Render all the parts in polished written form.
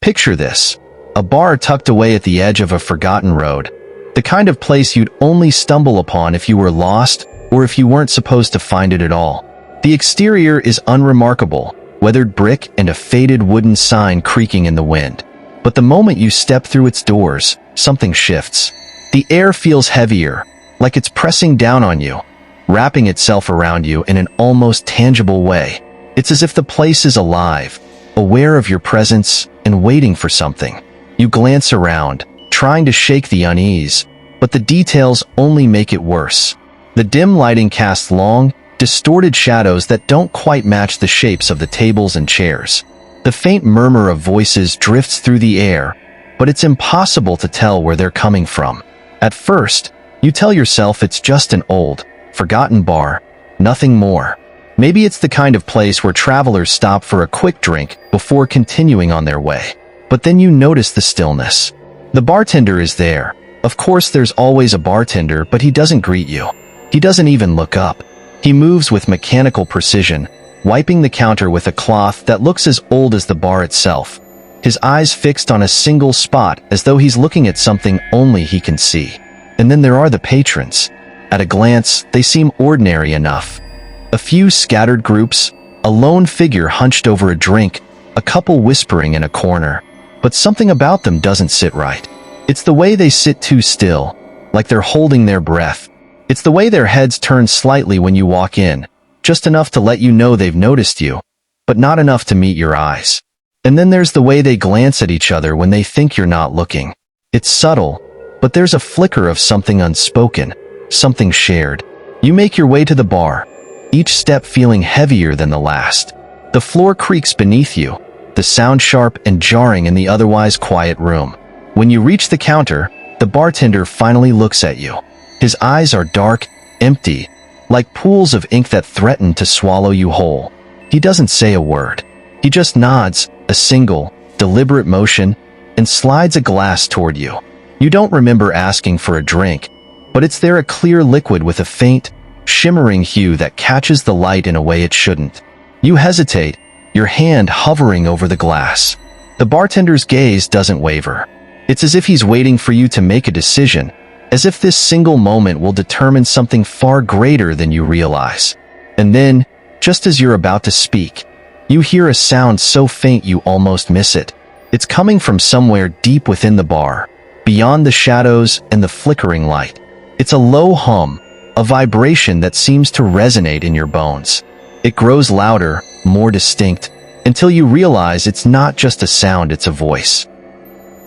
Picture this: a bar tucked away at the edge of a forgotten road. The kind of place you'd only stumble upon if you were lost or if you weren't supposed to find it at all. The exterior is unremarkable, weathered brick and a faded wooden sign creaking in the wind. But the moment you step through its doors, something shifts. The air feels heavier, like it's pressing down on you, wrapping itself around you in an almost tangible way. It's as if the place is alive, aware of your presence and waiting for something. You glance around, trying to shake the unease, but the details only make it worse. The dim lighting casts long, distorted shadows that don't quite match the shapes of the tables and chairs. The faint murmur of voices drifts through the air, but it's impossible to tell where they're coming from. At first, you tell yourself it's just an old, forgotten bar, nothing more. Maybe it's the kind of place where travelers stop for a quick drink before continuing on their way. But then you notice the stillness. The bartender is there. Of course, there's always a bartender, but he doesn't greet you. He doesn't even look up. He moves with mechanical precision, wiping the counter with a cloth that looks as old as the bar itself. His eyes fixed on a single spot, as though he's looking at something only he can see. And then there are the patrons. At a glance, they seem ordinary enough. A few scattered groups, a lone figure hunched over a drink, a couple whispering in a corner. But something about them doesn't sit right. It's the way they sit too still, like they're holding their breath. It's the way their heads turn slightly when you walk in, just enough to let you know they've noticed you, but not enough to meet your eyes. And then there's the way they glance at each other when they think you're not looking. It's subtle, but there's a flicker of something unspoken, something shared. You make your way to the bar, each step feeling heavier than the last. The floor creaks beneath you, the sound sharp and jarring in the otherwise quiet room. When you reach the counter, the bartender finally looks at you. His eyes are dark, empty, like pools of ink that threaten to swallow you whole. He doesn't say a word. He just nods, a single, deliberate motion, and slides a glass toward you. You don't remember asking for a drink, but it's there, a clear liquid with a faint, shimmering hue that catches the light in a way it shouldn't. You hesitate, your hand hovering over the glass. The bartender's gaze doesn't waver. It's as if he's waiting for you to make a decision, as if this single moment will determine something far greater than you realize. And then, just as you're about to speak, you hear a sound so faint you almost miss it. It's coming from somewhere deep within the bar, beyond the shadows and the flickering light. It's a low hum, a vibration that seems to resonate in your bones. It grows louder, more distinct, until you realize it's not just a sound, it's a voice.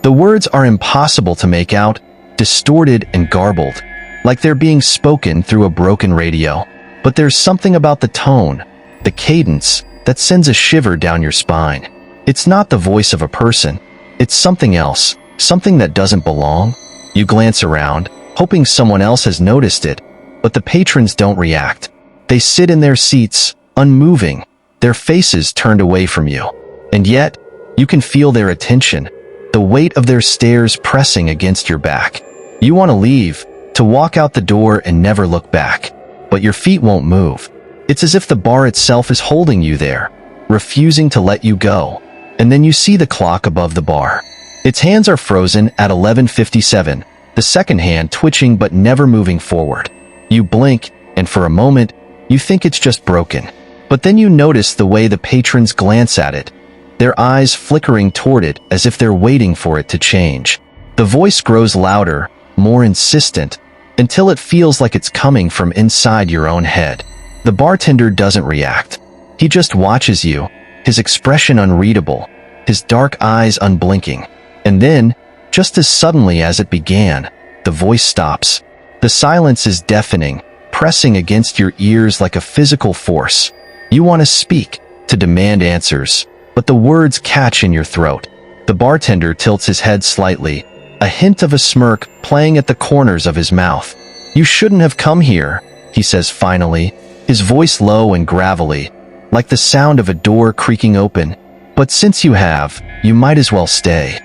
The words are impossible to make out, distorted and garbled, like they're being spoken through a broken radio. But there's something about the tone, the cadence, that sends a shiver down your spine. It's not the voice of a person. It's something else, something that doesn't belong. You glance around, hoping someone else has noticed it, but the patrons don't react. They sit in their seats, unmoving, their faces turned away from you. And yet, you can feel their attention, the weight of their stares pressing against your back. You want to leave, to walk out the door and never look back, but your feet won't move. It's as if the bar itself is holding you there, refusing to let you go. And then you see the clock above the bar. Its hands are frozen at 11:57, the second hand twitching but never moving forward. You blink, and for a moment, you think it's just broken. But then you notice the way the patrons glance at it, their eyes flickering toward it as if they're waiting for it to change. The voice grows louder, more insistent, until it feels like it's coming from inside your own head. The bartender doesn't react. He just watches you, his expression unreadable, his dark eyes unblinking. And then, just as suddenly as it began, the voice stops. The silence is deafening, pressing against your ears like a physical force. You want to speak, to demand answers, but the words catch in your throat. The bartender tilts his head slightly, a hint of a smirk playing at the corners of his mouth. "You shouldn't have come here," he says finally, his voice low and gravelly, like the sound of a door creaking open. "But since you have, you might as well stay."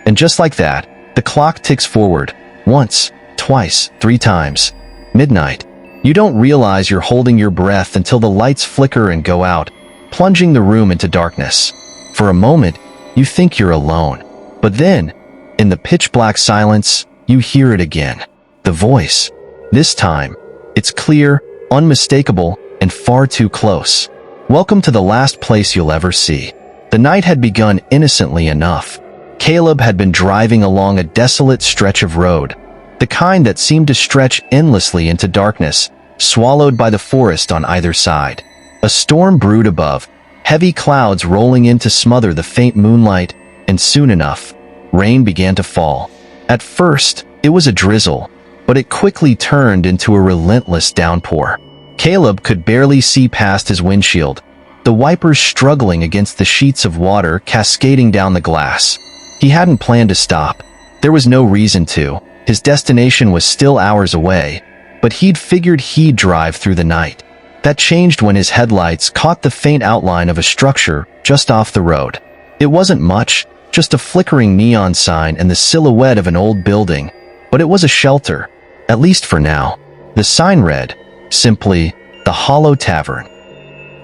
And just like that, the clock ticks forward, once, twice, 3 times. Midnight. You don't realize you're holding your breath until the lights flicker and go out, plunging the room into darkness. For a moment, You think you're alone. But then, in the pitch-black silence, you hear it again. The voice. This time, it's clear, unmistakable, and far too close. Welcome to the last place you'll ever see. The night had begun innocently enough. Caleb had been driving along a desolate stretch of road, the kind that seemed to stretch endlessly into darkness, swallowed by the forest on either side. A storm brewed above, heavy clouds rolling in to smother the faint moonlight, and soon enough, rain began to fall. At first, it was a drizzle, but it quickly turned into a relentless downpour. Caleb could barely see past his windshield, the wipers struggling against the sheets of water cascading down the glass. He hadn't planned to stop. There was no reason to. His destination was still hours away, but he'd figured he'd drive through the night. That changed when his headlights caught the faint outline of a structure just off the road. It wasn't much, just a flickering neon sign and the silhouette of an old building, but it was a shelter, at least for now. The sign read, simply, "The Hollow Tavern."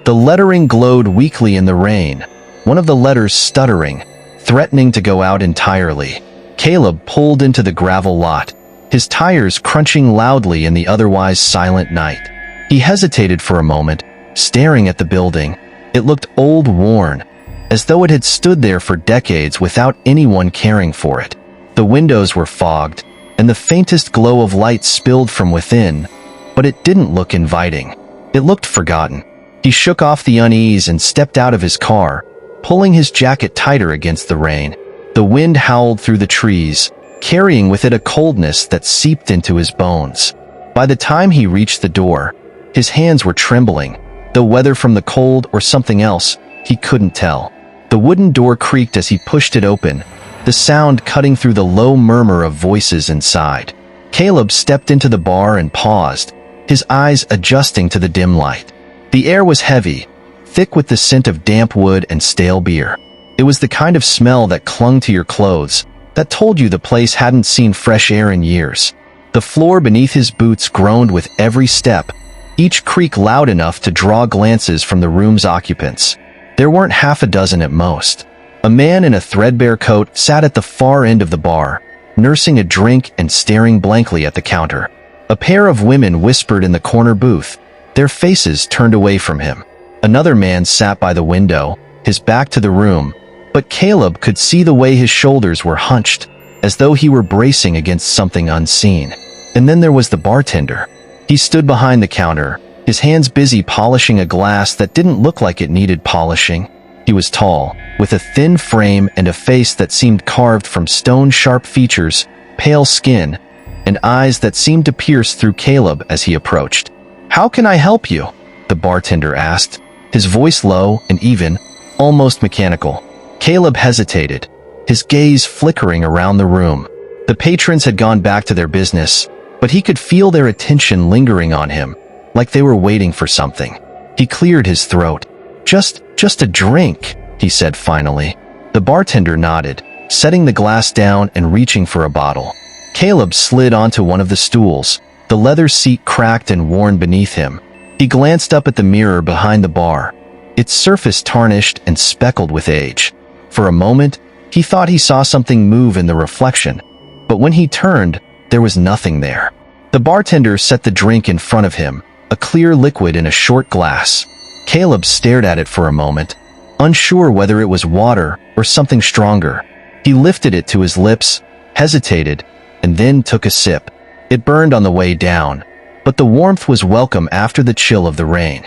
The lettering glowed weakly in the rain, one of the letters stuttering, threatening to go out entirely. Caleb pulled into the gravel lot, his tires crunching loudly in the otherwise silent night. He hesitated for a moment, staring at the building. It looked old, worn, as though it had stood there for decades without anyone caring for it. The windows were fogged, and the faintest glow of light spilled from within, but it didn't look inviting. It looked forgotten. He shook off the unease and stepped out of his car, pulling his jacket tighter against the rain. The wind howled through the trees, carrying with it a coldness that seeped into his bones. By the time he reached the door, his hands were trembling, though whether from the cold or something else, he couldn't tell. The wooden door creaked as he pushed it open, the sound cutting through the low murmur of voices inside. Caleb stepped into the bar and paused, his eyes adjusting to the dim light. The air was heavy, thick with the scent of damp wood and stale beer. It was the kind of smell that clung to your clothes, that told you the place hadn't seen fresh air in years. The floor beneath his boots groaned with every step, each creak loud enough to draw glances from the room's occupants. There weren't half a dozen at most. A man in a threadbare coat sat at the far end of the bar, nursing a drink and staring blankly at the counter. A pair of women whispered in the corner booth, their faces turned away from him. Another man sat by the window, his back to the room, but Caleb could see the way his shoulders were hunched, as though he were bracing against something unseen. And then there was the bartender. He stood behind the counter, his hands busy polishing a glass that didn't look like it needed polishing. He was tall, with a thin frame and a face that seemed carved from stone-sharp features, pale skin, and eyes that seemed to pierce through Caleb as he approached. "How can I help you?" the bartender asked, his voice low and even, almost mechanical. Caleb hesitated, his gaze flickering around the room. The patrons had gone back to their business, but he could feel their attention lingering on him, like they were waiting for something. He cleared his throat. Just a drink," he said finally. The bartender nodded, setting the glass down and reaching for a bottle. Caleb slid onto one of the stools, the leather seat cracked and worn beneath him. He glanced up at the mirror behind the bar, its surface tarnished and speckled with age. For a moment, he thought he saw something move in the reflection, but when he turned, there was nothing there. The bartender set the drink in front of him, a clear liquid in a short glass. Caleb stared at it for a moment, unsure whether it was water or something stronger. He lifted it to his lips, hesitated, and then took a sip. It burned on the way down, but the warmth was welcome after the chill of the rain.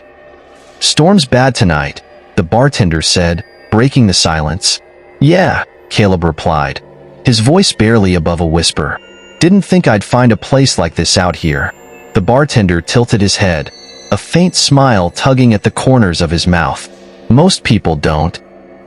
"Storm's bad tonight," the bartender said, breaking the silence. "Yeah," Caleb replied, his voice barely above a whisper. "Didn't think I'd find a place like this out here." The bartender tilted his head, a faint smile tugging at the corners of his mouth. "Most people don't."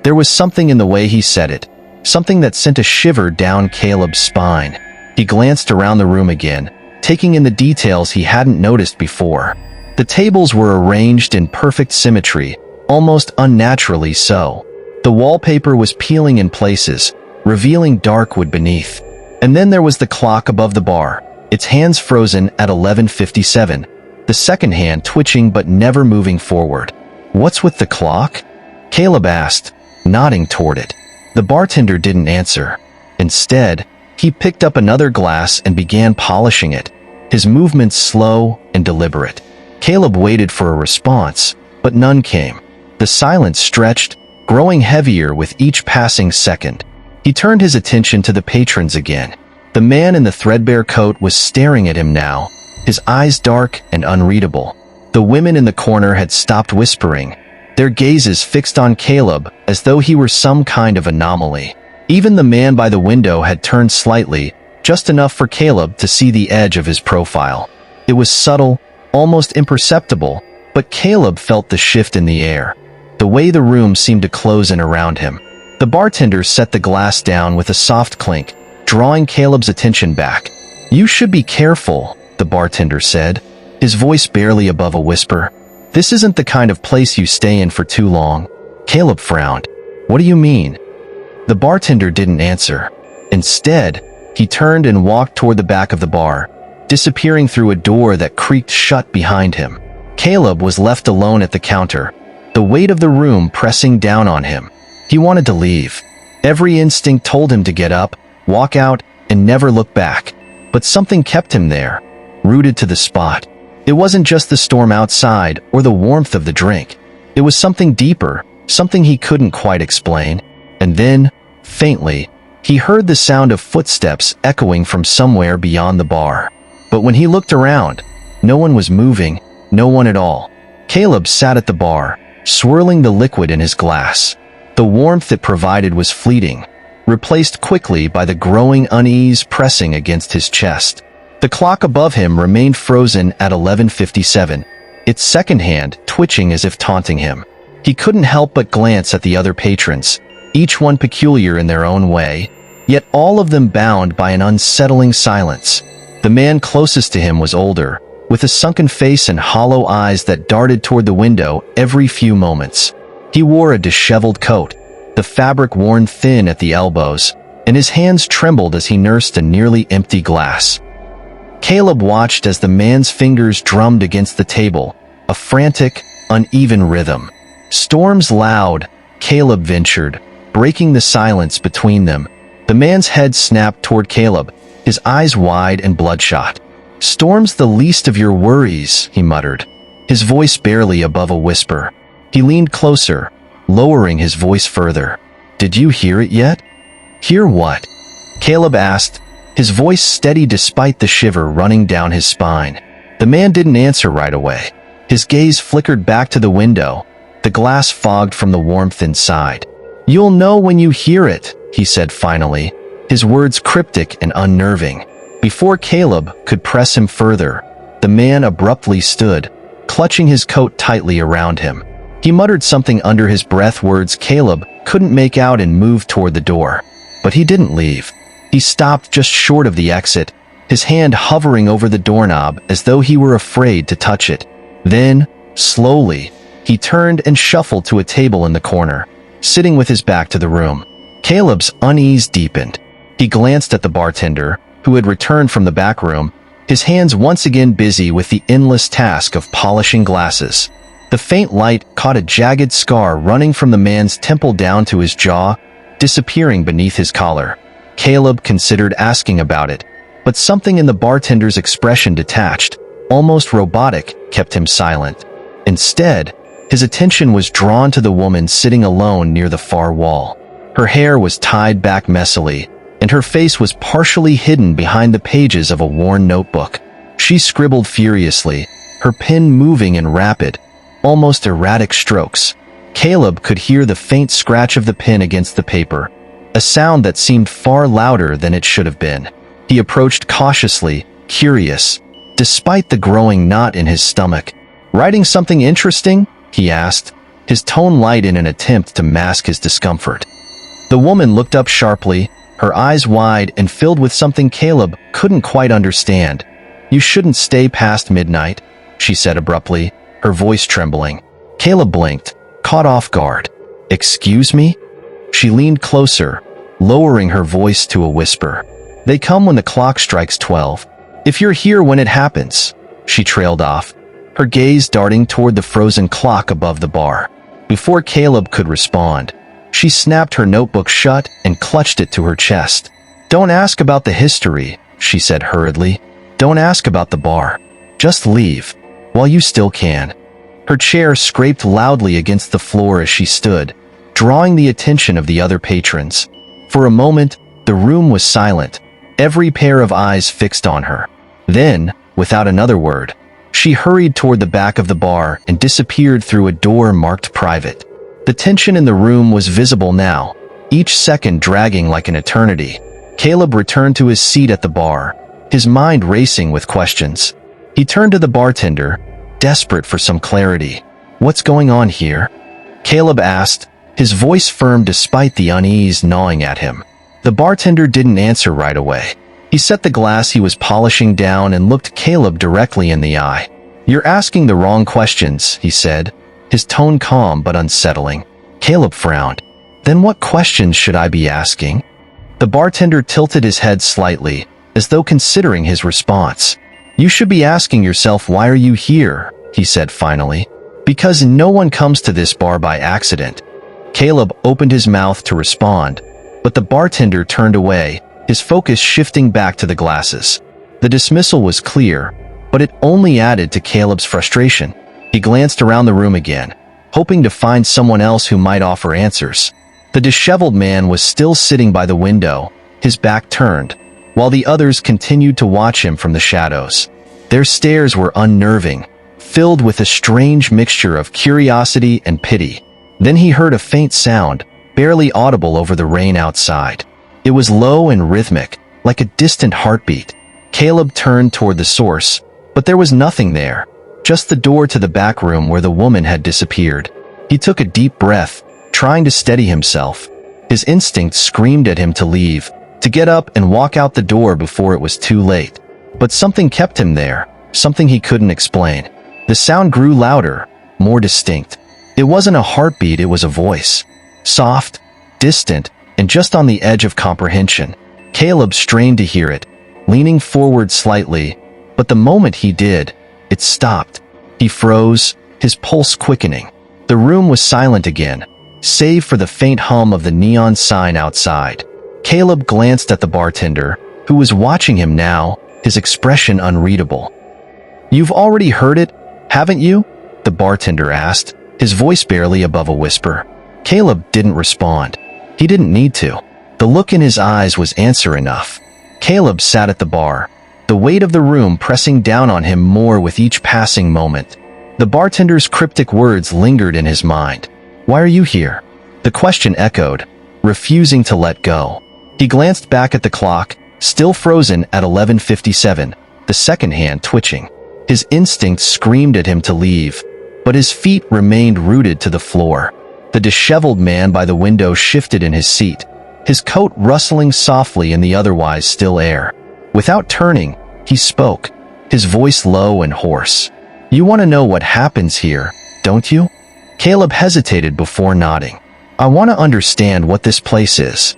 There was something in the way he said it, something that sent a shiver down Caleb's spine. He glanced around the room again, taking in the details he hadn't noticed before. The tables were arranged in perfect symmetry, almost unnaturally so. The wallpaper was peeling in places, revealing dark wood beneath. And then there was the clock above the bar, its hands frozen at 11:57, the second hand twitching but never moving forward. "What's with the clock?" Caleb asked, nodding toward it. The bartender didn't answer. Instead, he picked up another glass and began polishing it, his movements slow and deliberate. Caleb waited for a response, but none came. The silence stretched, growing heavier with each passing second. He turned his attention to the patrons again. The man in the threadbare coat was staring at him now, his eyes dark and unreadable. The women in the corner had stopped whispering, their gazes fixed on Caleb as though he were some kind of anomaly. Even the man by the window had turned slightly, just enough for Caleb to see the edge of his profile. It was subtle, almost imperceptible, but Caleb felt the shift in the air, the way the room seemed to close in around him. The bartender set the glass down with a soft clink, drawing Caleb's attention back. "You should be careful," the bartender said, his voice barely above a whisper. "This isn't the kind of place you stay in for too long." Caleb frowned. "What do you mean?" The bartender didn't answer. Instead, he turned and walked toward the back of the bar, disappearing through a door that creaked shut behind him. Caleb was left alone at the counter, the weight of the room pressing down on him. He wanted to leave. Every instinct told him to get up, walk out, and never look back. But something kept him there, rooted to the spot. It wasn't just the storm outside or the warmth of the drink. It was something deeper, something he couldn't quite explain. And then, faintly, he heard the sound of footsteps echoing from somewhere beyond the bar. But when he looked around, no one was moving, no one at all. Caleb sat at the bar, swirling the liquid in his glass. The warmth it provided was fleeting, replaced quickly by the growing unease pressing against his chest. The clock above him remained frozen at 11:57, its second hand twitching as if taunting him. He couldn't help but glance at the other patrons, each one peculiar in their own way, yet all of them bound by an unsettling silence. The man closest to him was older, with a sunken face and hollow eyes that darted toward the window every few moments. He wore a disheveled coat, the fabric worn thin at the elbows, and his hands trembled as he nursed a nearly empty glass. Caleb watched as the man's fingers drummed against the table, a frantic, uneven rhythm. "Storm's loud," Caleb ventured, breaking the silence between them. The man's head snapped toward Caleb, his eyes wide and bloodshot. "Storm's the least of your worries," he muttered, his voice barely above a whisper. He leaned closer, lowering his voice further. "Did you hear it yet?" "Hear what?" Caleb asked, his voice steady despite the shiver running down his spine. The man didn't answer right away. His gaze flickered back to the window, the glass fogged from the warmth inside. "You'll know when you hear it," he said finally, his words cryptic and unnerving. Before Caleb could press him further, the man abruptly stood, clutching his coat tightly around him. He muttered something under his breath, words Caleb couldn't make out, and moved toward the door. But he didn't leave. He stopped just short of the exit, his hand hovering over the doorknob as though he were afraid to touch it. Then, slowly, he turned and shuffled to a table in the corner, sitting with his back to the room. Caleb's unease deepened. He glanced at the bartender, who had returned from the back room, his hands once again busy with the endless task of polishing glasses. The faint light caught a jagged scar running from the man's temple down to his jaw, disappearing beneath his collar. Caleb considered asking about it, but something in the bartender's expression, detached, almost robotic, kept him silent. Instead, his attention was drawn to the woman sitting alone near the far wall. Her hair was tied back messily, and her face was partially hidden behind the pages of a worn notebook. She scribbled furiously, her pen moving in rapid, almost erratic strokes. Caleb could hear the faint scratch of the pen against the paper, a sound that seemed far louder than it should have been. He approached cautiously, curious, despite the growing knot in his stomach. "Writing something interesting?" he asked, his tone light in an attempt to mask his discomfort. The woman looked up sharply, her eyes wide and filled with something Caleb couldn't quite understand. "You shouldn't stay past midnight," she said abruptly, her voice trembling. Caleb blinked, caught off guard. "Excuse me?" She leaned closer, lowering her voice to a whisper. "They come when the clock strikes 12. If you're here when it happens," she trailed off, her gaze darting toward the frozen clock above the bar. Before Caleb could respond, She snapped her notebook shut and clutched it to her chest. "Don't ask about the history," she said hurriedly. "Don't ask about the bar. Just leave, while you still can." Her chair scraped loudly against the floor as she stood, drawing the attention of the other patrons. For a moment, the room was silent, every pair of eyes fixed on her. Then, without another word, she hurried toward the back of the bar and disappeared through a door marked private. The tension in the room was visible now, each second dragging like an eternity. Caleb returned to his seat at the bar, his mind racing with questions. He turned to the bartender, desperate for some clarity. "What's going on here?" Caleb asked, his voice firm despite the unease gnawing at him. The bartender didn't answer right away. He set the glass he was polishing down and looked Caleb directly in the eye. "You're asking the wrong questions," he said, his tone calm but unsettling. Caleb frowned. "Then what questions should I be asking?" The bartender tilted his head slightly, as though considering his response. "You should be asking yourself, why are you here?" he said finally. "Because no one comes to this bar by accident." Caleb opened his mouth to respond, but the bartender turned away, his focus shifting back to the glasses. The dismissal was clear, but it only added to Caleb's frustration. He glanced around the room again, hoping to find someone else who might offer answers. The disheveled man was still sitting by the window, his back turned, while the others continued to watch him from the shadows. Their stares were unnerving, filled with a strange mixture of curiosity and pity. Then he heard a faint sound, barely audible over the rain outside. It was low and rhythmic, like a distant heartbeat. Caleb turned toward the source, but there was nothing there, just the door to the back room where the woman had disappeared. He took a deep breath, trying to steady himself. His instinct screamed at him to leave, to get up and walk out the door before it was too late. But something kept him there, something he couldn't explain. The sound grew louder, more distinct. It wasn't a heartbeat, it was a voice. Soft, distant, and just on the edge of comprehension. Caleb strained to hear it, leaning forward slightly, but the moment he did, it stopped. He froze, his pulse quickening. The room was silent again, save for the faint hum of the neon sign outside. Caleb glanced at the bartender, who was watching him now, his expression unreadable. "You've already heard it, haven't you?" the bartender asked, his voice barely above a whisper. Caleb didn't respond. He didn't need to. The look in his eyes was answer enough. Caleb sat at the bar, the weight of the room pressing down on him more with each passing moment. The bartender's cryptic words lingered in his mind. "Why are you here?" The question echoed, refusing to let go. He glanced back at the clock, still frozen at 11:57, the second hand twitching. His instincts screamed at him to leave, but his feet remained rooted to the floor. The disheveled man by the window shifted in his seat, his coat rustling softly in the otherwise still air. Without turning, he spoke, his voice low and hoarse. "You want to know what happens here, don't you?" Caleb hesitated before nodding. "I want to understand what this place is."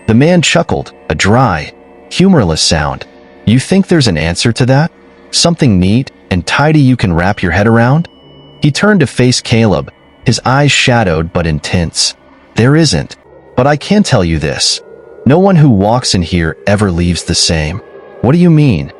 The man chuckled, a dry, humorless sound. "You think there's an answer to that? Something neat and tidy you can wrap your head around?" He turned to face Caleb, his eyes shadowed but intense. "There isn't, but I can tell you this. No one who walks in here ever leaves the same." "What do you mean?"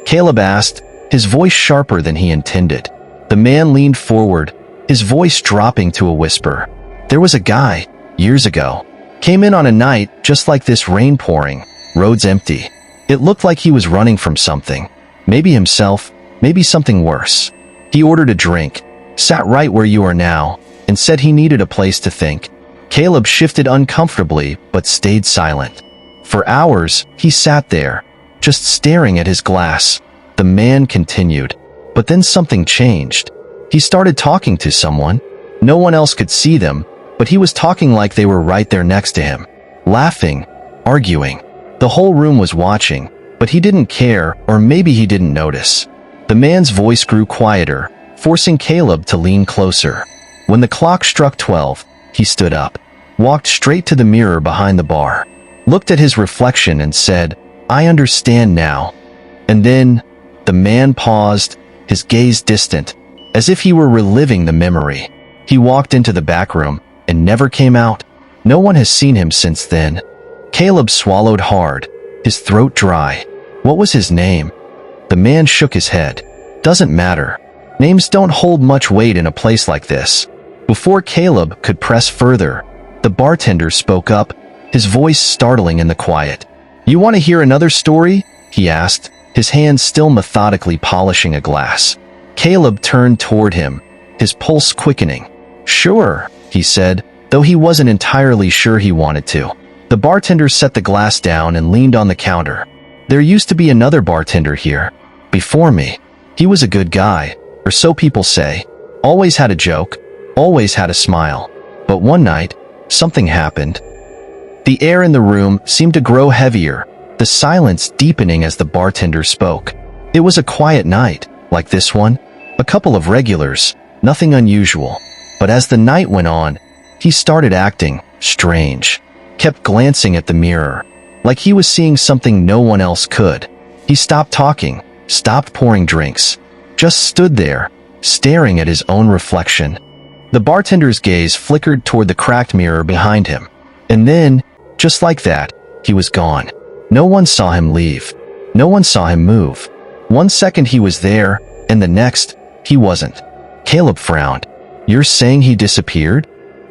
Caleb asked, his voice sharper than he intended. The man leaned forward, his voice dropping to a whisper. "There was a guy, years ago. Came in on a night just like this, rain pouring, roads empty. It looked like he was running from something. Maybe himself, maybe something worse. He ordered a drink, sat right where you are now, and said he needed a place to think." Caleb shifted uncomfortably but stayed silent. For hours, he sat there, just staring at his glass. The man continued. But then something changed. He started talking to someone. No one else could see them, but he was talking like they were right there next to him. Laughing, arguing. The whole room was watching, but he didn't care, or maybe he didn't notice. The man's voice grew quieter, forcing Caleb to lean closer. When the clock struck 12, he stood up, walked straight to the mirror behind the bar, looked at his reflection and said, "I understand now." And then, the man paused, his gaze distant, as if he were reliving the memory. He walked into the back room and never came out. No one has seen him since then. Caleb swallowed hard, his throat dry. What was his name? The man shook his head. Doesn't matter. Names don't hold much weight in a place like this. Before Caleb could press further, the bartender spoke up, his voice startling in the quiet. You want to hear another story? He asked, his hands still methodically polishing a glass. Caleb turned toward him, his pulse quickening. Sure, he said, though he wasn't entirely sure he wanted to. The bartender set the glass down and leaned on the counter. There used to be another bartender here, before me. He was a good guy, or so people say. Always had a joke, always had a smile. But one night, something happened. The air in the room seemed to grow heavier, the silence deepening as the bartender spoke. It was a quiet night, like this one. A couple of regulars, nothing unusual. But as the night went on, he started acting strange. Kept glancing at the mirror, like he was seeing something no one else could. He stopped talking, stopped pouring drinks, just stood there, staring at his own reflection. The bartender's gaze flickered toward the cracked mirror behind him. And then, just like that, he was gone. No one saw him leave. No one saw him move. 1 second he was there, and the next, he wasn't. Caleb frowned. You're saying he disappeared?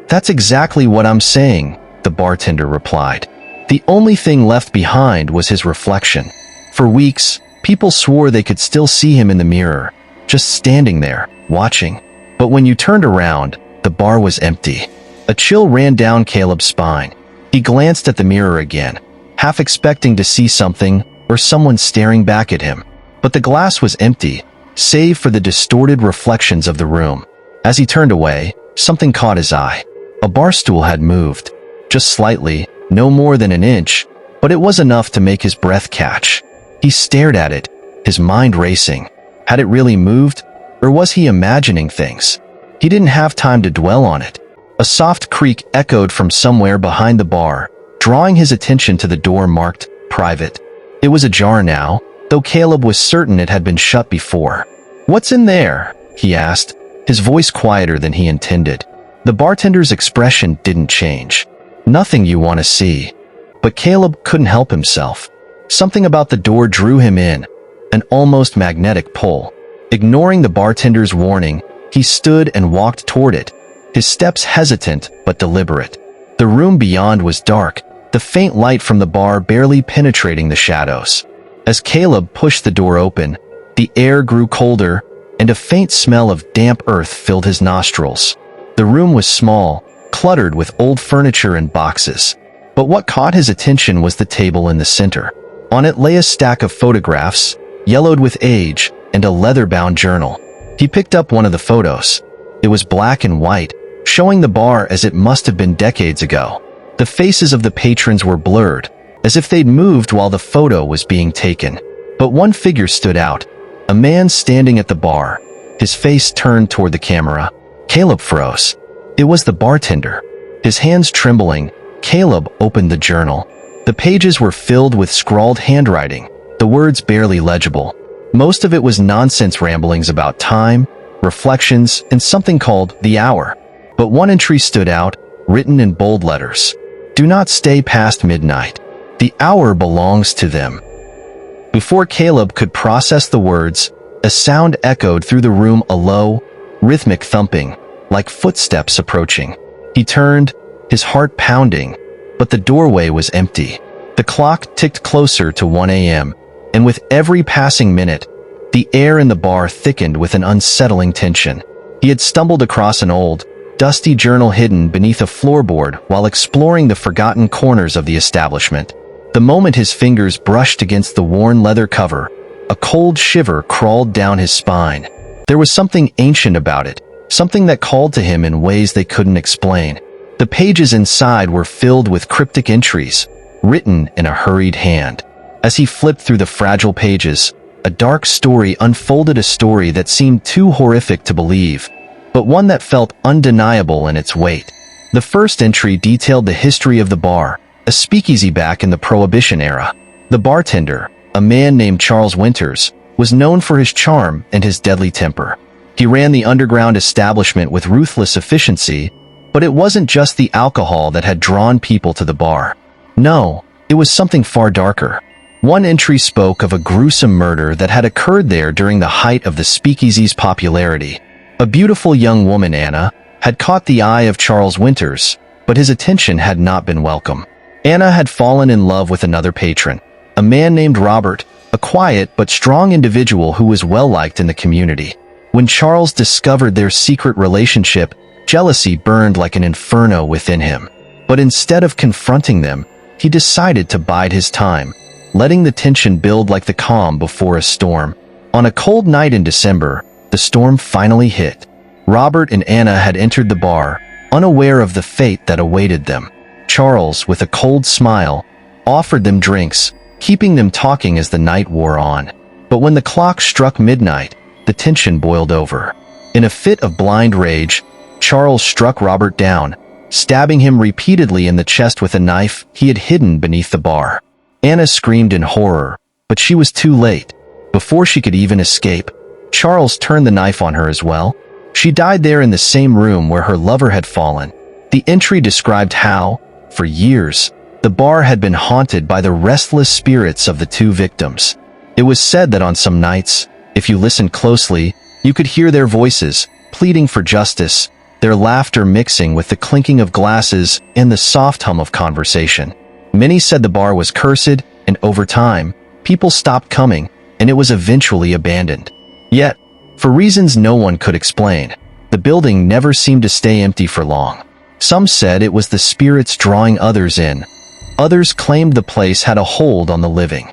That's exactly what I'm saying, the bartender replied. The only thing left behind was his reflection. For weeks, people swore they could still see him in the mirror, just standing there, watching. But when you turned around, the bar was empty. A chill ran down Caleb's spine. He glanced at the mirror again, half expecting to see something or someone staring back at him. But the glass was empty, save for the distorted reflections of the room. As he turned away, something caught his eye. A bar stool had moved. Just slightly, no more than an inch, but it was enough to make his breath catch. He stared at it, his mind racing. Had it really moved, or was he imagining things? He didn't have time to dwell on it. A soft creak echoed from somewhere behind the bar, drawing his attention to the door marked private. It was ajar now, though Caleb was certain it had been shut before. What's in there? He asked, his voice quieter than he intended. The bartender's expression didn't change. Nothing you want to see. But Caleb couldn't help himself. Something about the door drew him in, an almost magnetic pull. Ignoring the bartender's warning, he stood and walked toward it, his steps hesitant but deliberate. The room beyond was dark, the faint light from the bar barely penetrating the shadows. As Caleb pushed the door open, the air grew colder, and a faint smell of damp earth filled his nostrils. The room was small, cluttered with old furniture and boxes. But what caught his attention was the table in the center. On it lay a stack of photographs, yellowed with age, and a leather-bound journal. He picked up one of the photos. It was black and white, showing the bar as it must have been decades ago. The faces of the patrons were blurred, as if they'd moved while the photo was being taken. But one figure stood out, a man standing at the bar, his face turned toward the camera. Caleb froze. It was the bartender. His hands trembling, Caleb opened the journal. The pages were filled with scrawled handwriting, the words barely legible. Most of it was nonsense ramblings about time, reflections, and something called the hour. But one entry stood out, written in bold letters. Do not stay past midnight. The hour belongs to them. Before Caleb could process the words, a sound echoed through the room, a low, rhythmic thumping, like footsteps approaching. He turned, his heart pounding, but the doorway was empty. The clock ticked closer to 1 a.m., and with every passing minute, the air in the bar thickened with an unsettling tension. He had stumbled across an old, dusty journal hidden beneath a floorboard while exploring the forgotten corners of the establishment. The moment his fingers brushed against the worn leather cover, a cold shiver crawled down his spine. There was something ancient about it, something that called to him in ways they couldn't explain. The pages inside were filled with cryptic entries, written in a hurried hand. As he flipped through the fragile pages, a dark story unfolded, a story that seemed too horrific to believe, but one that felt undeniable in its weight. The first entry detailed the history of the bar, a speakeasy back in the Prohibition era. The bartender, a man named Charles Winters, was known for his charm and his deadly temper. He ran the underground establishment with ruthless efficiency, But it wasn't just the alcohol that had drawn people to the bar. No, it was something far darker. One entry spoke of a gruesome murder that had occurred there during the height of the speakeasy's popularity. A beautiful young woman, Anna, had caught the eye of Charles Winters, but his attention had not been welcome. Anna had fallen in love with another patron, a man named Robert, a quiet but strong individual who was well-liked in the community. When Charles discovered their secret relationship, jealousy burned like an inferno within him. But instead of confronting them, he decided to bide his time, letting the tension build like the calm before a storm. On a cold night in December, the storm finally hit. Robert and Anna had entered the bar, unaware of the fate that awaited them. Charles, with a cold smile, offered them drinks, keeping them talking as the night wore on. But when the clock struck midnight, the tension boiled over. In a fit of blind rage, Charles struck Robert down, stabbing him repeatedly in the chest with a knife he had hidden beneath the bar. Anna screamed in horror, but she was too late. Before she could even escape, Charles turned the knife on her as well. She died there in the same room where her lover had fallen. The entry described how, for years, the bar had been haunted by the restless spirits of the two victims. It was said that on some nights, if you listened closely, you could hear their voices, pleading for justice, their laughter mixing with the clinking of glasses and the soft hum of conversation. Many said the bar was cursed, and over time, people stopped coming, and it was eventually abandoned. Yet, for reasons no one could explain, the building never seemed to stay empty for long. Some said it was the spirits drawing others in. Others claimed the place had a hold on the living.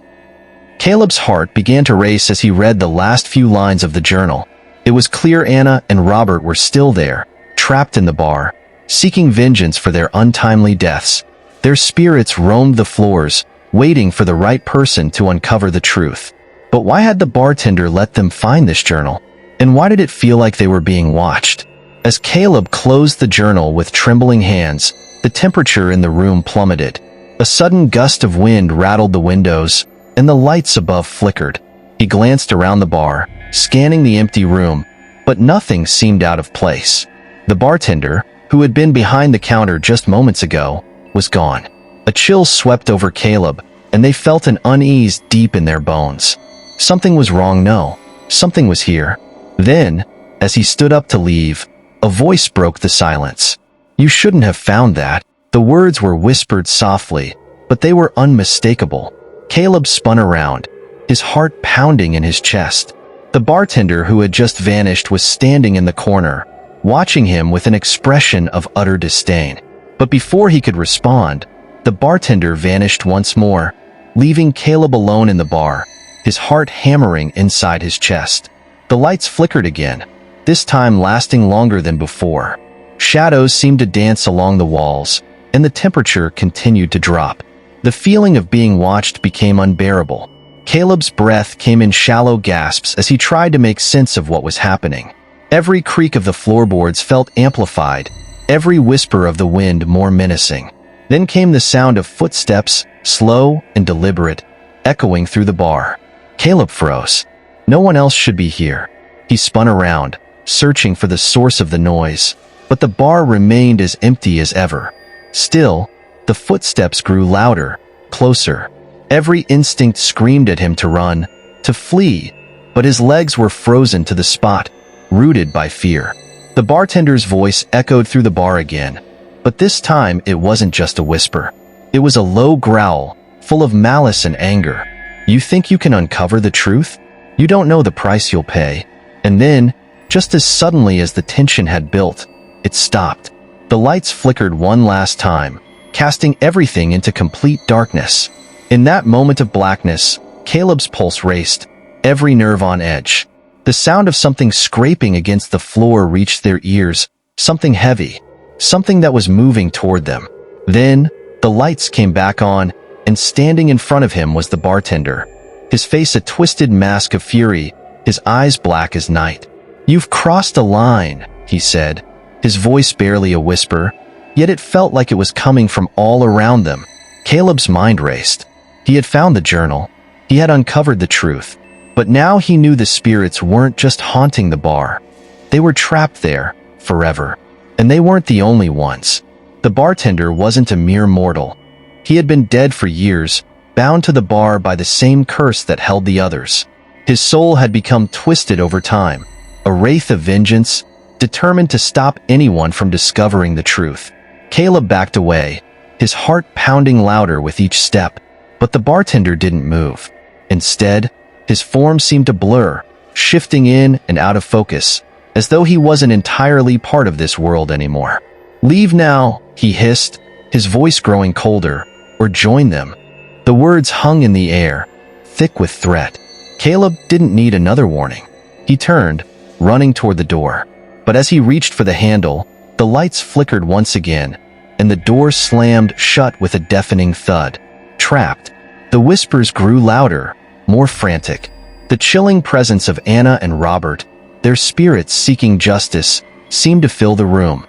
Caleb's heart began to race as he read the last few lines of the journal. It was clear Anna and Robert were still there, trapped in the bar, seeking vengeance for their untimely deaths. Their spirits roamed the floors, waiting for the right person to uncover the truth. But why had the bartender let them find this journal? And why did it feel like they were being watched? As Caleb closed the journal with trembling hands, the temperature in the room plummeted. A sudden gust of wind rattled the windows, and the lights above flickered. He glanced around the bar, scanning the empty room, but nothing seemed out of place. The bartender, who had been behind the counter just moments ago, was gone. A chill swept over Caleb, and they felt an unease deep in their bones. Something was wrong, no. Something was here. Then, as he stood up to leave, a voice broke the silence. "You shouldn't have found that." The words were whispered softly, but they were unmistakable. Caleb spun around, his heart pounding in his chest. The bartender who had just vanished was standing in the corner, watching him with an expression of utter disdain. But before he could respond, the bartender vanished once more, leaving Caleb alone in the bar, his heart hammering inside his chest. The lights flickered again, this time lasting longer than before. Shadows seemed to dance along the walls, and the temperature continued to drop. The feeling of being watched became unbearable. Caleb's breath came in shallow gasps as he tried to make sense of what was happening. Every creak of the floorboards felt amplified, every whisper of the wind more menacing. Then came the sound of footsteps, slow and deliberate, echoing through the bar. Caleb froze. No one else should be here. He spun around, searching for the source of the noise, but the bar remained as empty as ever. Still, the footsteps grew louder, closer. Every instinct screamed at him to run, to flee, but his legs were frozen to the spot, rooted by fear. The bartender's voice echoed through the bar again, but this time it wasn't just a whisper. It was a low growl, full of malice and anger. "You think you can uncover the truth? You don't know the price you'll pay." And then, just as suddenly as the tension had built, it stopped. The lights flickered one last time, casting everything into complete darkness. In that moment of blackness, Caleb's pulse raced, every nerve on edge. The sound of something scraping against the floor reached their ears, something heavy, something that was moving toward them. Then, the lights came back on, and standing in front of him was the bartender, his face a twisted mask of fury, his eyes black as night. "You've crossed a line," he said, his voice barely a whisper, yet it felt like it was coming from all around them. Caleb's mind raced. He had found the journal. He had uncovered the truth. But now he knew the spirits weren't just haunting the bar. They were trapped there, forever. And they weren't the only ones. The bartender wasn't a mere mortal. He had been dead for years, bound to the bar by the same curse that held the others. His soul had become twisted over time, a wraith of vengeance, determined to stop anyone from discovering the truth. Caleb backed away, his heart pounding louder with each step, but the bartender didn't move. Instead, his form seemed to blur, shifting in and out of focus, as though he wasn't entirely part of this world anymore. "Leave now," he hissed, his voice growing colder, "or join them." The words hung in the air, thick with threat. Caleb didn't need another warning. He turned, running toward the door. But as he reached for the handle, the lights flickered once again, and the door slammed shut with a deafening thud. Trapped. The whispers grew louder, more frantic. The chilling presence of Anna and Robert, their spirits seeking justice, seemed to fill the room.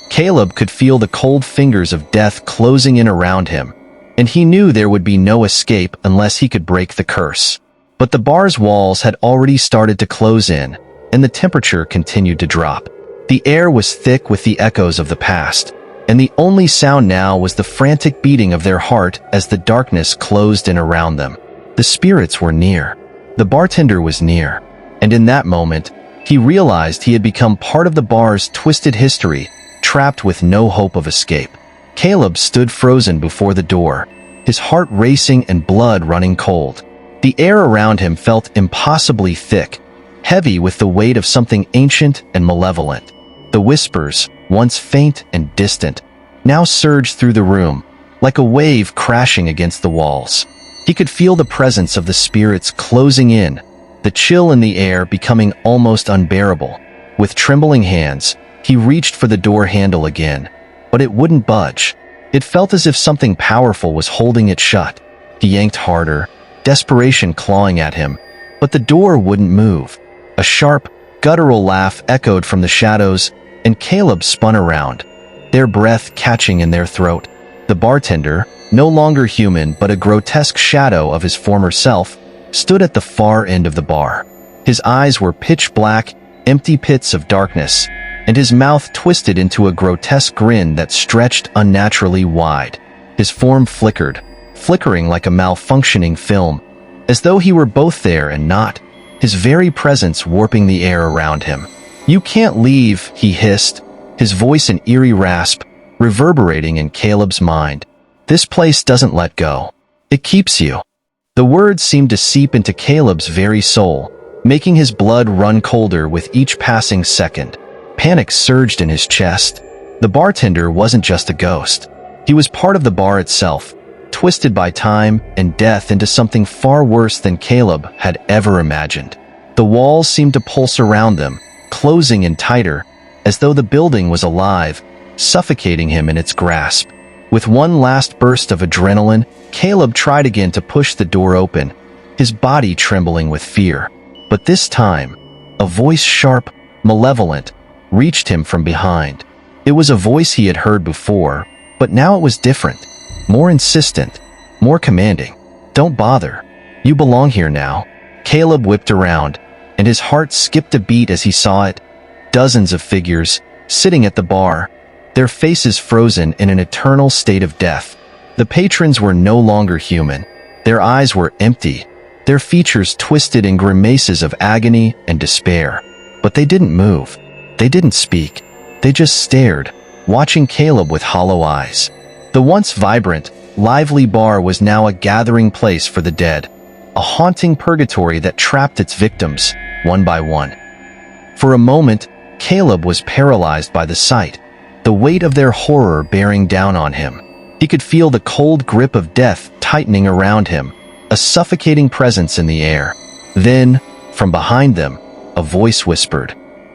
Caleb could feel the cold fingers of death closing in around him, and he knew there would be no escape unless he could break the curse. But the bar's walls had already started to close in, and the temperature continued to drop. The air was thick with the echoes of the past, and the only sound now was the frantic beating of their heart as the darkness closed in around them. The spirits were near. The bartender was near, and in that moment, he realized he had become part of the bar's twisted history, trapped with no hope of escape. Caleb stood frozen before the door, his heart racing and blood running cold. The air around him felt impossibly thick, heavy with the weight of something ancient and malevolent. The whispers, once faint and distant, now surged through the room, like a wave crashing against the walls. He could feel the presence of the spirits closing in, the chill in the air becoming almost unbearable. With trembling hands, he reached for the door handle again, but it wouldn't budge. It felt as if something powerful was holding it shut. He yanked harder, desperation clawing at him, but the door wouldn't move. A sharp, guttural laugh echoed from the shadows, and Caleb spun around, their breath catching in their throat. The bartender, no longer human but a grotesque shadow of his former self, stood at the far end of the bar. His eyes were pitch black, empty pits of darkness, and his mouth twisted into a grotesque grin that stretched unnaturally wide. His form flickered, flickering like a malfunctioning film, as though he were both there and not, his very presence warping the air around him. "You can't leave," he hissed, his voice an eerie rasp, reverberating in Caleb's mind. "This place doesn't let go. It keeps you." The words seemed to seep into Caleb's very soul, making his blood run colder with each passing second. Panic surged in his chest. The bartender wasn't just a ghost. He was part of the bar itself, twisted by time and death into something far worse than Caleb had ever imagined. The walls seemed to pulse around them, closing in tighter, as though the building was alive, suffocating him in its grasp. With one last burst of adrenaline, Caleb tried again to push the door open, his body trembling with fear. But this time, a voice sharp, malevolent, reached him from behind. It was a voice he had heard before, but now it was different, more insistent, more commanding. "Don't bother. You belong here now." Caleb whipped around, and his heart skipped a beat as he saw it. Dozens of figures, sitting at the bar, their faces frozen in an eternal state of death. The patrons were no longer human. Their eyes were empty, their features twisted in grimaces of agony and despair. But they didn't move. They didn't speak. They just stared, watching Caleb with hollow eyes. The once vibrant, lively bar was now a gathering place for the dead, a haunting purgatory that trapped its victims, one by one. For a moment, Caleb was paralyzed by the sight, the weight of their horror bearing down on him. He could feel the cold grip of death tightening around him, a suffocating presence in the air. Then, from behind them, a voice whispered,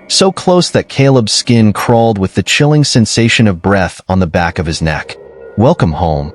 so close that Caleb's skin crawled with the chilling sensation of breath on the back of his neck. "Welcome home."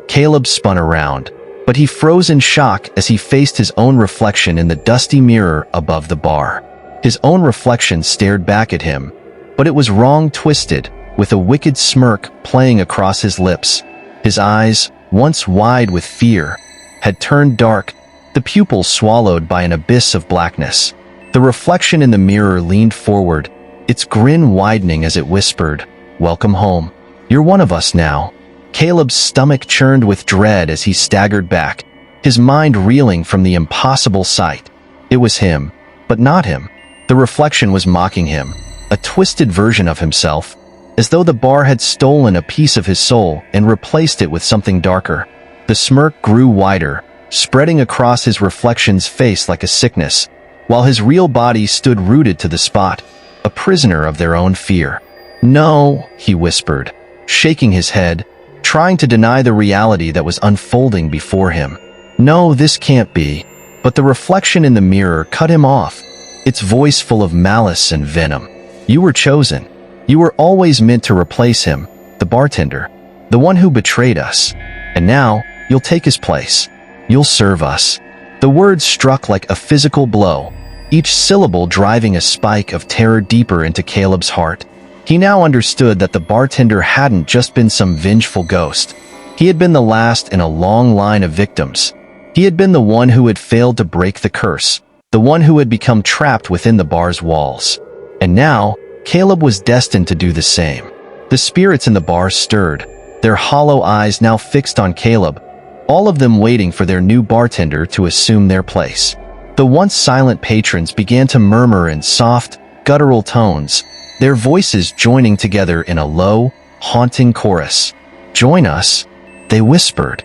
Caleb spun around, but he froze in shock as he faced his own reflection in the dusty mirror above the bar. His own reflection stared back at him, but it was wrong twisted, with a wicked smirk playing across his lips. His eyes, once wide with fear, had turned dark, the pupils swallowed by an abyss of blackness. The reflection in the mirror leaned forward, its grin widening as it whispered, "Welcome home. You're one of us now." Caleb's stomach churned with dread as he staggered back, his mind reeling from the impossible sight. It was him, but not him. The reflection was mocking him, a twisted version of himself, as though the bar had stolen a piece of his soul and replaced it with something darker. The smirk grew wider, spreading across his reflection's face like a sickness, while his real body stood rooted to the spot, a prisoner of their own fear. "No," he whispered, shaking his head, trying to deny the reality that was unfolding before him. "No, this can't be." But the reflection in the mirror cut him off, its voice full of malice and venom. "You were chosen. You were always meant to replace him, the bartender, the one who betrayed us. And now, you'll take his place. You'll serve us." The words struck like a physical blow, each syllable driving a spike of terror deeper into Caleb's heart. He now understood that the bartender hadn't just been some vengeful ghost. He had been the last in a long line of victims. He had been the one who had failed to break the curse, the one who had become trapped within the bar's walls. And now, Caleb was destined to do the same. The spirits in the bar stirred, their hollow eyes now fixed on Caleb, all of them waiting for their new bartender to assume their place. The once silent patrons began to murmur in soft, guttural tones, their voices joining together in a low, haunting chorus. "Join us," they whispered.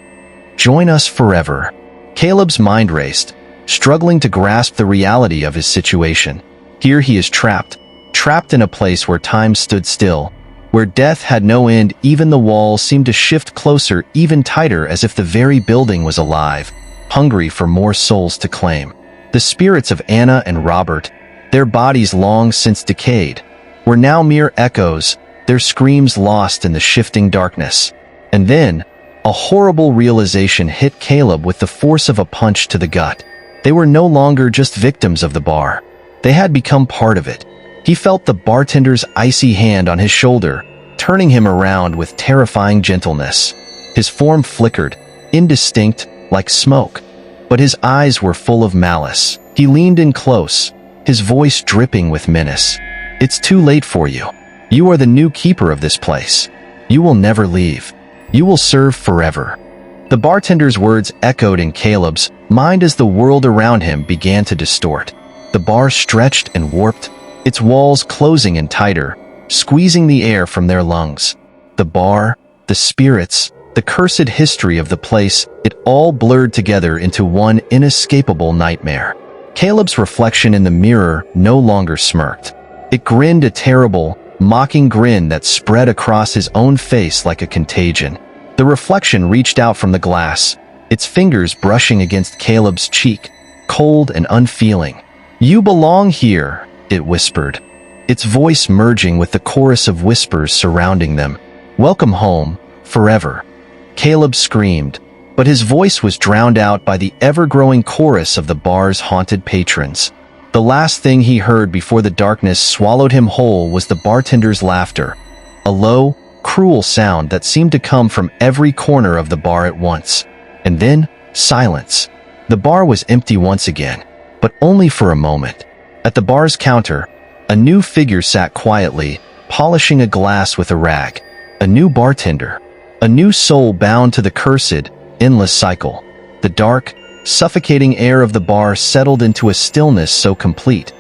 "Join us forever." Caleb's mind raced, struggling to grasp the reality of his situation. Here he is trapped in a place where time stood still, where death had no end. Even the walls seemed to shift closer, even tighter, as if the very building was alive, hungry for more souls to claim. The spirits of Anna and Robert, their bodies long since decayed, were now mere echoes, their screams lost in the shifting darkness. And then, a horrible realization hit Caleb with the force of a punch to the gut. They were no longer just victims of the bar. They had become part of it. He felt the bartender's icy hand on his shoulder, turning him around with terrifying gentleness. His form flickered, indistinct, like smoke, but his eyes were full of malice. He leaned in close, his voice dripping with menace. "It's too late for you. You are the new keeper of this place. You will never leave. You will serve forever." The bartender's words echoed in Caleb's mind as the world around him began to distort. The bar stretched and warped, its walls closing in tighter, squeezing the air from their lungs. The bar, the spirits, the cursed history of the place, it all blurred together into one inescapable nightmare. Caleb's reflection in the mirror no longer smirked. It grinned, a terrible, mocking grin that spread across his own face like a contagion. The reflection reached out from the glass, its fingers brushing against Caleb's cheek, cold and unfeeling. "You belong here," it whispered, its voice merging with the chorus of whispers surrounding them. "Welcome home, forever." Caleb screamed, but his voice was drowned out by the ever-growing chorus of the bar's haunted patrons. The last thing he heard before the darkness swallowed him whole was the bartender's laughter, a low, cruel sound that seemed to come from every corner of the bar at once. And then, silence. The bar was empty once again, but only for a moment. At the bar's counter, a new figure sat quietly, polishing a glass with a rag. A new bartender. A new soul bound to the cursed, endless cycle. The dark, suffocating air of the bar settled into a stillness so complete.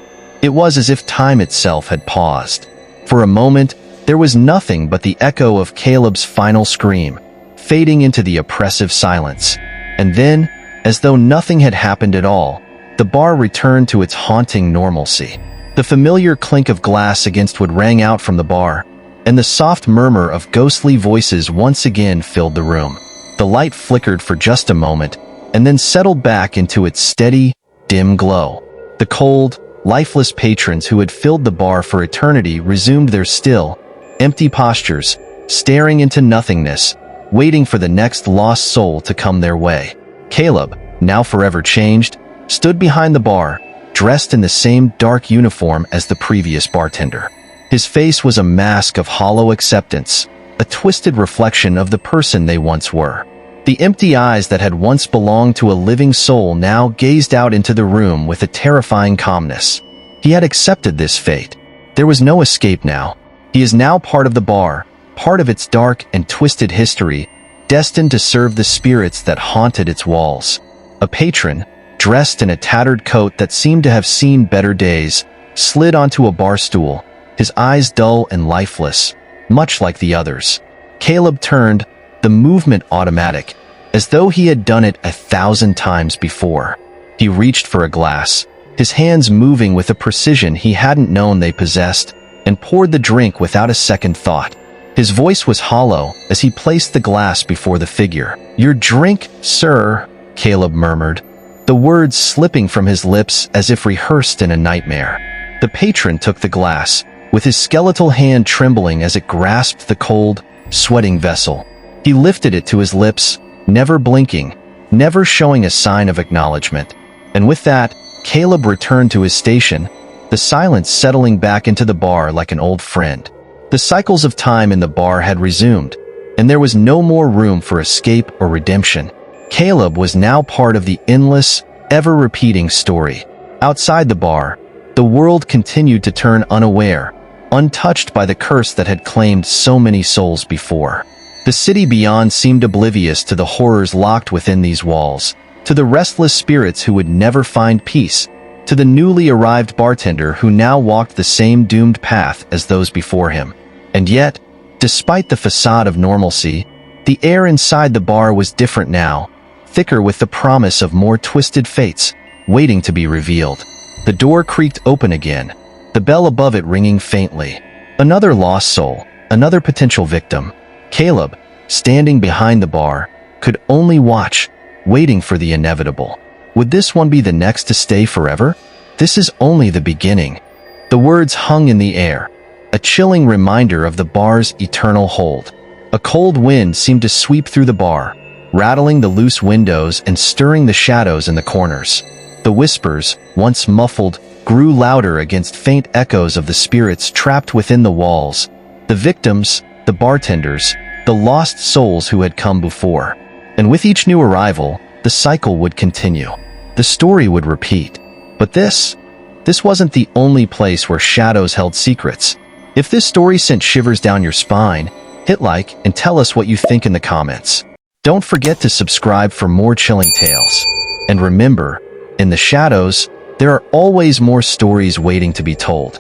It was as if time itself had paused. For a moment, there was nothing but the echo of Caleb's final scream, fading into the oppressive silence. And then, as though nothing had happened at all, the bar returned to its haunting normalcy. The familiar clink of glass against wood rang out from the bar, and the soft murmur of ghostly voices once again filled the room. The light flickered for just a moment, and then settled back into its steady, dim glow. The cold, lifeless patrons who had filled the bar for eternity resumed their still, empty postures, staring into nothingness, waiting for the next lost soul to come their way. Caleb, now forever changed, stood behind the bar, dressed in the same dark uniform as the previous bartender. His face was a mask of hollow acceptance, a twisted reflection of the person they once were. The empty eyes that had once belonged to a living soul now gazed out into the room with a terrifying calmness. He had accepted this fate. There was no escape now. He is now part of the bar, part of its dark and twisted history, destined to serve the spirits that haunted its walls. A patron, dressed in a tattered coat that seemed to have seen better days, slid onto a bar stool, his eyes dull and lifeless, much like the others. Caleb turned, the movement automatic, as though he had done it 1,000 times before. He reached for a glass, his hands moving with a precision he hadn't known they possessed, and poured the drink without a second thought. His voice was hollow as he placed the glass before the figure. "Your drink, sir," Caleb murmured, the words slipping from his lips as if rehearsed in a nightmare. The patron took the glass, with his skeletal hand trembling as it grasped the cold, sweating vessel. He lifted it to his lips, never blinking, never showing a sign of acknowledgement. And with that, Caleb returned to his station, the silence settling back into the bar like an old friend. The cycles of time in the bar had resumed, and there was no more room for escape or redemption. Caleb was now part of the endless, ever-repeating story. Outside the bar, the world continued to turn unaware, untouched by the curse that had claimed so many souls before. The city beyond seemed oblivious to the horrors locked within these walls, to the restless spirits who would never find peace, to the newly arrived bartender who now walked the same doomed path as those before him. And yet, despite the facade of normalcy, the air inside the bar was different now, thicker with the promise of more twisted fates, waiting to be revealed. The door creaked open again, the bell above it ringing faintly. Another lost soul, another potential victim. Caleb, standing behind the bar, could only watch, waiting for the inevitable. Would this one be the next to stay forever? This is only the beginning. The words hung in the air, a chilling reminder of the bar's eternal hold. A cold wind seemed to sweep through the bar, rattling the loose windows and stirring the shadows in the corners. The whispers, once muffled, grew louder against faint echoes of the spirits trapped within the walls, the victims, the bartenders, the lost souls who had come before. And with each new arrival, the cycle would continue. The story would repeat. But this wasn't the only place where shadows held secrets. If this story sent shivers down your spine, hit like and tell us what you think in the comments. Don't forget to subscribe for more chilling tales. And remember, in the shadows, there are always more stories waiting to be told.